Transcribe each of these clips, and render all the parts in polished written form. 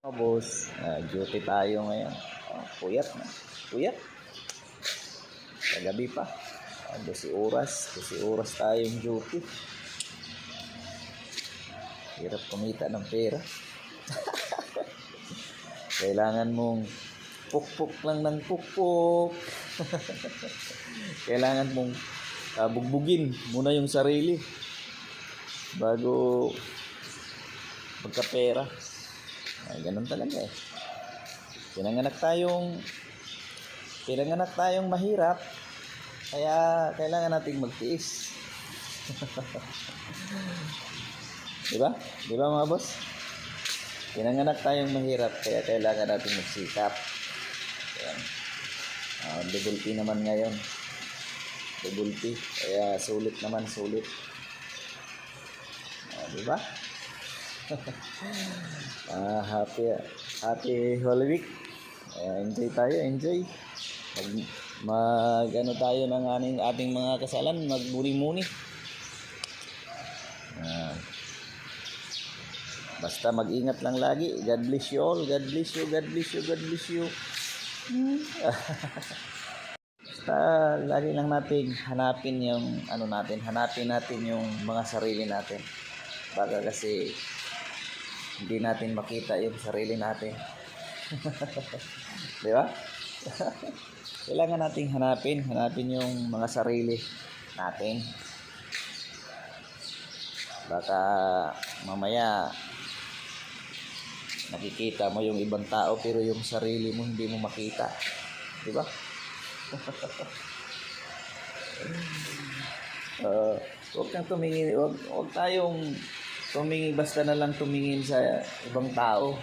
Boss, duty tayo ngayon. Puyat na. Puyat. Kagabi pa. 12 oras. 12 oras tayong duty. Hirap kumita ng pera. Kailangan mong pukpuk lang ng pukpuk. Kailangan mong bugbugin muna yung sarili bago magkapera. Ay, ganun talaga eh. Pinanganak tayong mahirap, kaya kailangan nating magtiis. Diba? Diba mga boss? Pinanganak tayong mahirap, kaya kailangan nating magsikap. Double P naman ngayon. Double P. Kaya sulit naman, sulit. Diba? Happy Holy Week. Enjoy tayo, enjoy. Mag tayo ng ating mga kasalan, magbuni-muni. Basta mag-ingat lang lagi. God bless you all. God bless you, God bless you, God bless you. Basta lagi lang natin hanapin yung hanapin natin yung mga sarili natin. Baka kasi hindi natin makita yung sarili natin. Di ba? Kailangan nating hanapin yung mga sarili natin. Baka mamaya nakikita mo yung ibang tao pero yung sarili mo hindi mo makita. Di ba? Huwag kang tumingin, huwag tayong tumingin, basta na lang tumingin sa ibang tao.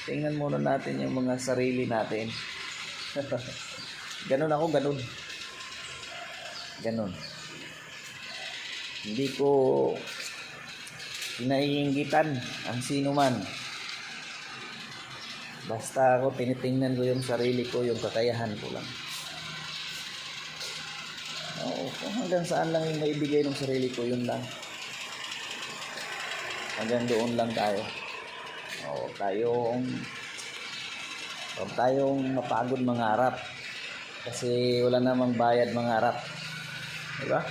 Tingnan muna natin yung mga sarili natin. Ganun ako, ganun. Hindi ko pinaiinggitan ang sino man. Basta ako tinitingnan ko yung sarili ko, yung kakayahan ko lang. Kung hanggang saan lang yung maibigay ng sarili ko, yun lang. Hanggang doon lang tayo. Huwag tayong mapagod mangarap. Kasi wala namang bayad mangarap. Diba?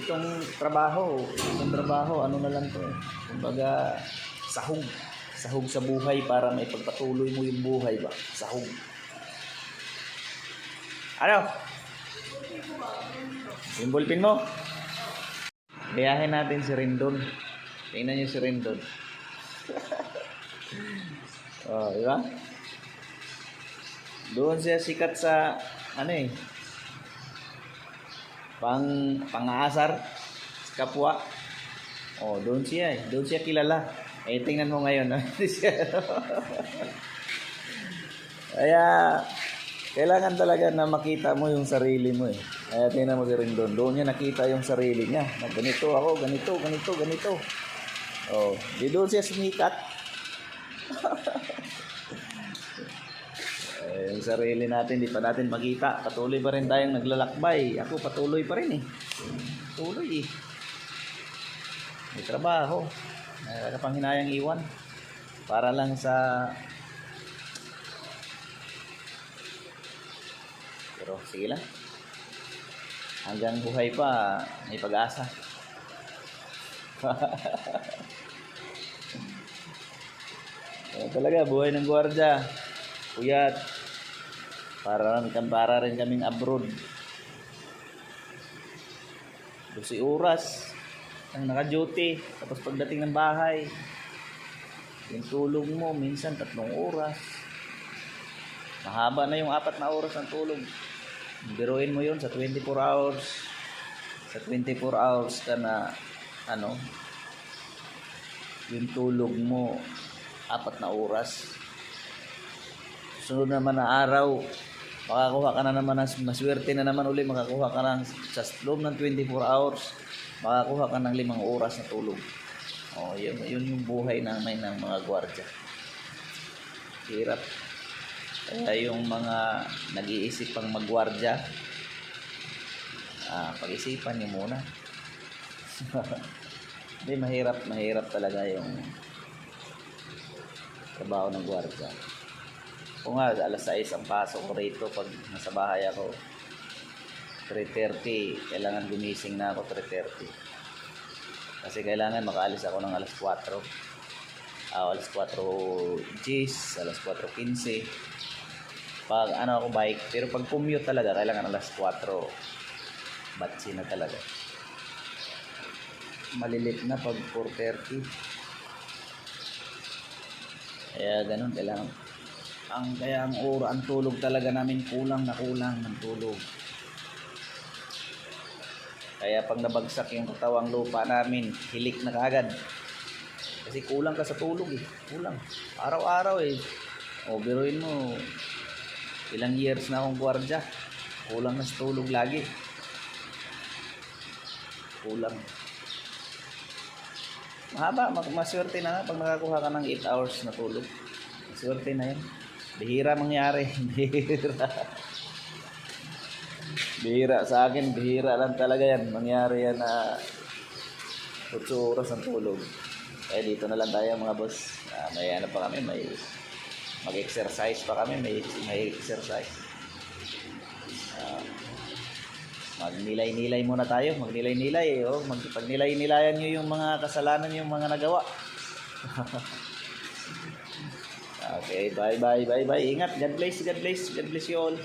Itong trabaho, ano na lang to eh. Kumbaga, sahog sa buhay para may pagpatuloy mo yung buhay ba? Sahog. Ano? Yung ballpen mo? Gayahin natin si Rendon. Tingnan nyo si Rendon. Diba? Doon siya sikat sa pang-aasar sa kapwa. Doon siya kilala. Tingnan mo ngayon. Kaya kailangan talaga na makita mo yung sarili mo eh. Kaya tingnan mo si Rendon. Doon niya nakita yung sarili niya. Na ganito ako, ganito. Di doon siya sumikat. Yung sarili natin, di pa natin makita. Patuloy pa rin tayong naglalakbay. Ako patuloy pa rin eh. Patuloy eh. May trabaho. May panghinayang iwan. Para lang sa... Pero sige lang. Hanggang buhay pa, may pag-asa. Talaga, buhay ng gwardiya. Puyat. Para rin kaming abroad. 12 oras ang naka-duty. Tapos pagdating ng bahay, yung tulog mo, minsan 3 oras. Mahaba na yung 4 na oras ng tulog. Biruin mo yun sa 24 hours. Sa 24 hours ka na, yung tulog mo, 4 na oras. Sunod naman na araw, makakuha ka na naman, maswerte na naman uli, makakuha ka na sa loob ng 24 hours, makakuha ka ng 5 oras na tulog. Yun yung buhay namin ng mga gwardiya. Hirap. Kaya yung mga nag-iisip pang magwardya, pag-isipan niyo muna. Hindi, mahirap talaga yung trabaho ng gwardiya. Kung nga, alas 6 ang pasok ko rito pag nasa bahay ako. 3:30, kailangan gumising na ako 3:30. Kasi kailangan makaalis ako ng alas 4. Alas 4:10, alas 4:15. Pag ano ako bike, pero pag commute talaga, kailangan alas 4. Batsi na talaga. Malilit na pag 4:30. Kaya ganun, kailangan. Kaya ang tulog talaga namin kulang ng tulog. Kaya pag nabagsak yung katawang lupa namin, hilik na kagad. Kasi kulang ka sa tulog eh. Kulang. Araw-araw eh. O biruin mo, ilang years na akong gwardiya. Kulang na sa tulog lagi. Kulang. Mahaba, maswerte na nga pag nakakuha ka ng 8 hours na tulog. Maswerte na yan. Bihira mangyari. Bihira sa akin, bihira lang talaga yan. Mangyari yan na 8 oras ang tulog. Kaya dito na lang tayo mga boss. May ano pa kami, may mag-exercise pa kami, may exercise. Magnilay-nilay muna tayo, magnilay-nilay. Pag-nilay-nilayan nyo yung mga kasalanan yung mga nagawa. Okay, bye. Ingat, God bless you all.